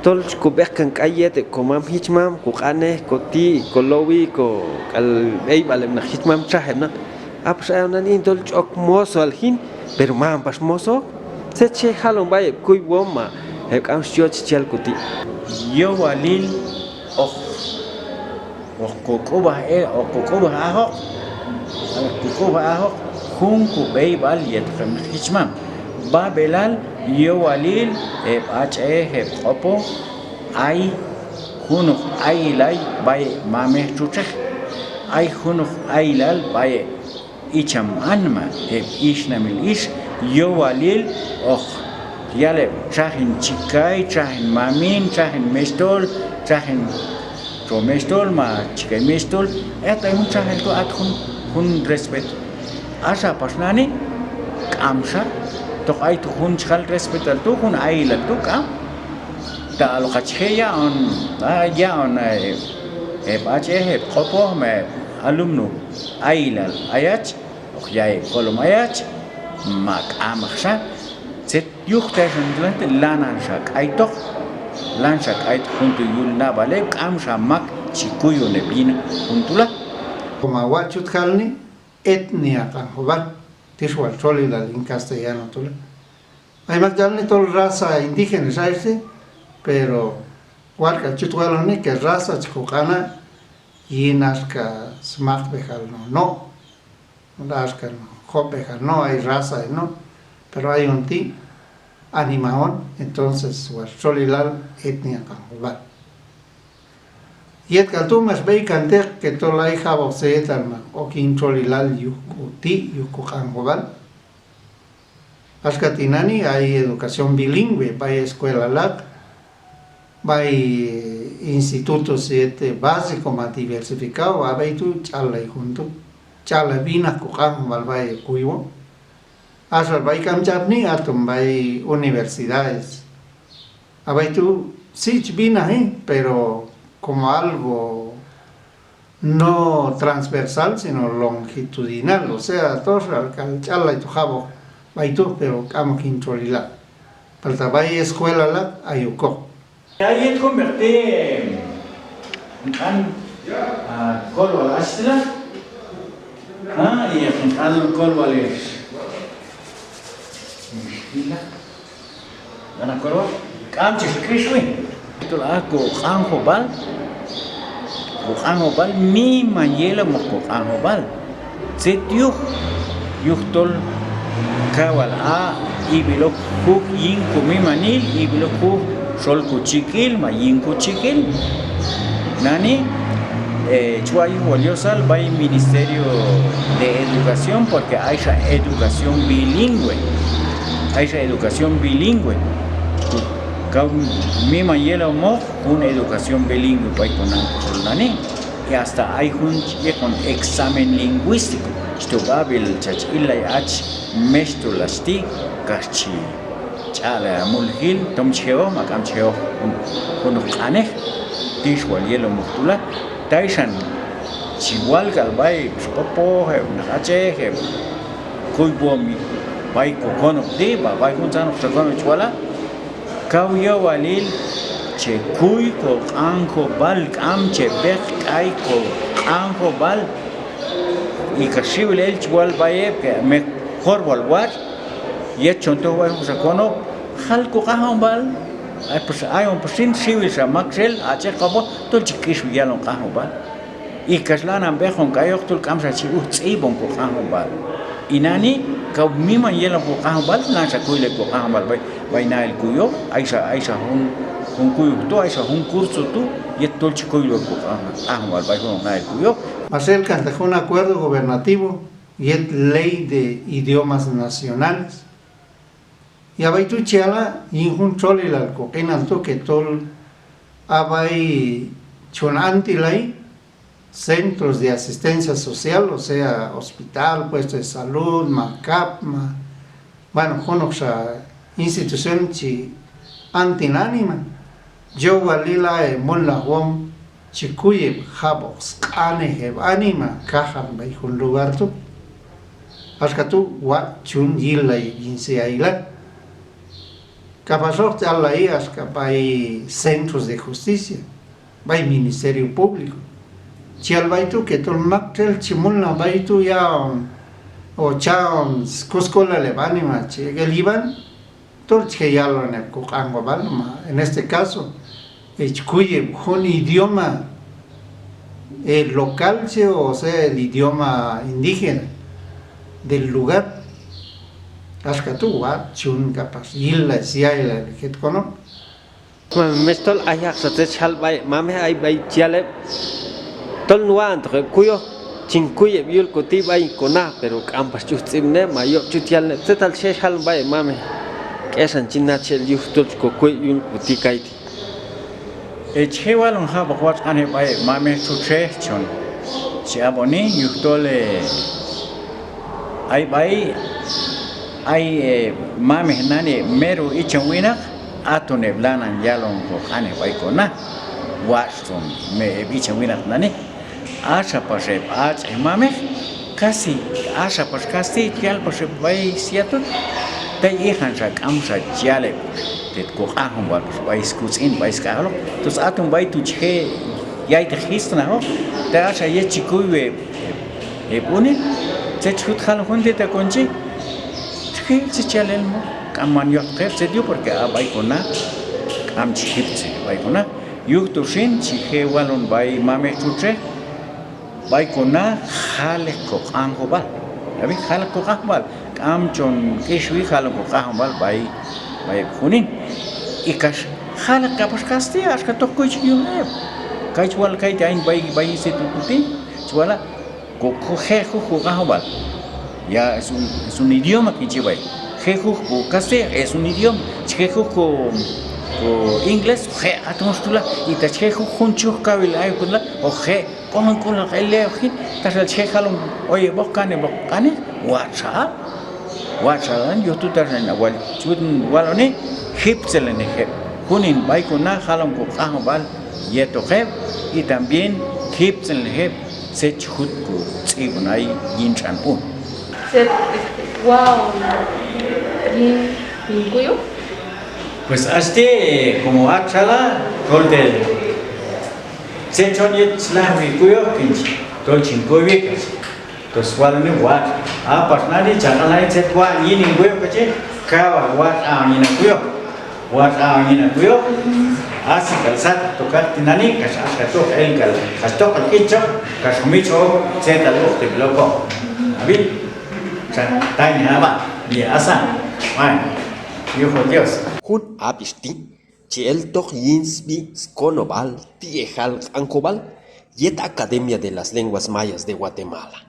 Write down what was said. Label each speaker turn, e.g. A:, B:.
A: tol kubek kayete komam hichmam kukane koti kolowi ko al ei balem na hichmam chahem na apsa na ni tol ok moso al hin pero mam pas moso se che halon bay kuy bomma he kam shioch chel kuti
B: yo walil ok kokoba kokoba ahok kokoba ahok hun kubei bal yet kham hichmam ba belal yo walil he opo ay hunuk ay lay bay mame chuche ay hunuk ay lal bay icham anma ishnamil ish yo walil och yale chahin chikay chahin mamin chahin mestol chahin to mestol ma chikay mestol eta un chahin to at hun respect asa pasnani kamsha to ay to hun chal respect to hun ay la to kam ta lo kachheya on ya on bache he qopo me alumno ailal ayach okhyae kolom ayach mak amakhsha set yukhtashan dlant lanan shak aytok lan shak ayt junto yulna vale kamsha mak chikuyo ne bin juntula
C: como wachut khalni etnia kan hoba tishwal cholila en castellano tula hay más jalni tol raza indígena sabe pero huarca chutwaloni que raza chukana y nazca smak bejal no nazca no hop bejal no hay raza no pero hay un ti animaón entonces huarcholilal etnia kanhubat yet kaltumas bei kanter que tolai jabo seetalma o kincholilal yukuti yukukanhubat Ascatinani hay educación bilingüe hay escuela lat hay institutos básicos más diversificados, hay tu charla junto, charla vina kukan malvay kuivo, asal hay kamcharni atum hay universidades, hay tu sí vina pero como algo no transversal sino longitudinal, o sea todos al charla y tu jabo, hay tu pero kamo kintrolila, para hay escuela la ayuko.
B: Ahí convertí en colva la astra, y en colva les. ¿Gana colva? Camches Krishwi. Esto hago anjo bal, mi mayela moko anjo bal. Sitio, yuktol kawal ibilo kuk yin kumi manil ibilo kuk sol kuchikil mayin kuchikil nani chuay waliosal by Ministerio de Educación porque hay esa educación bilingüe mi mayela mo una educación bilingüe para con nani y hasta hay un con examen lingüístico esto va bil chach illa ach mesto lasti kachi chala mulhil tom cheo makam cheo con qane tish wal yelo muktula taishan chiwal galbai popo he nache he koi bomi bai ko kono de ba bai kun chan kono chwala kawya walil che kui ko anko bal am che bek ai ko anko bal y kashibil el chwal bai me khorbal war yet chonto wa sakono halko kahambal ay pues hay un persin civil sa maxel ache qabo to chikish yalon kahambal y kaslana bejon kayok tul kamsa chi utsibon ko kahambal inani ka mima yelon ko kahambal na sa kuile ko kahambal bai na el kuyo aisa hun kuyo to aisa hun curso tu yet tol chikoilo ko kahambal bai ko na el kuyo
C: acerca de un acuerdo gubernativo y es ley de idiomas nacionales. Y abai tu chala injun choli la coquenan to que tol abai chon antilai centros de asistencia social, o sea, hospital, puesto de salud, macap, bueno, conoxa institución chi antinánima. Yo walila mon la wom chikuye habos ane anima cajan bai un lugar tu. Ascatu wa chun yila y inse ailat. Capazón de la IAS, hay centros de justicia, hay ministerio público. Si al baitu que todo el mactel chimulna baitu ya o chaon cuscola levanima, el iban, todo que ya lo en el cocango balma. En este caso, cuye un idioma local, o sea, el idioma indígena del lugar. Hasta tú, chun capaz, isla, si hay la que cono.
A: Me estoy allá, se chalbay, mame hay bay chale. Tol nuan, cuyo chincuye vio el cotiba y cona, pero campas chustimne, mayo chutial, se tal se chalbay, mame. Que es en China chel yustul cocuy y un cuticaiti.
B: Echewal un haba wat ane bay mame chuche chon. Si aboni yustole ay bay ay mame nani meru ichenwina atone blanan yalon ko ane bay kona. Watson me ichenwina nani. Asha pashe ach mame casi asha pas casi yal pashe bay siato. Tay ihan sak amsa jale tet ko ahon wal bay skuts in bay skalo tos atum bay tu che yai te khistna ho ta asha ye chikuwe puni che chut khal honde ta konchi che che chalel mo kaman yo khef se dio porque bay kona am chipse bay kona yuk to shin chi walon bay mame chuche bay kona khale ko ango bal abi khale ko bal am chon kishwi khalo ko bal bay khunin ikash khala kapos kasti aska to kuch yune kach wal kai tain bay se tuti chwala ko khe khu bal ya es un idioma que chivay je khu kasti es un idioma che khu ko inglés je atmostula y ta che khu khunchu kabil ay kula o je con la ele ojit ta che khalo oye bokane WhatsApp yo tu tarna wal chudun walone hipselene je kunin bay kuna halon ko bal yeto je y también hipselene je se chut ko tsibunai yinchan un
D: wow ¿Cuyo?
B: pues hasta como achala golden se chonye slavi kuyo kinchi tol chinkovi to swalne wat a partneri chanalai set wa yini kuyo kache kawa wat a yina kuyo así calzat tocar tinani kas to el gal hasto kal kicho kas micho se talo te bloco abi tani haba y asa hijo Dios
A: Hun abisti, chiel toch yinsbi sconobal, tiejal ancobal, yet Academia de las Lenguas Mayas de Guatemala.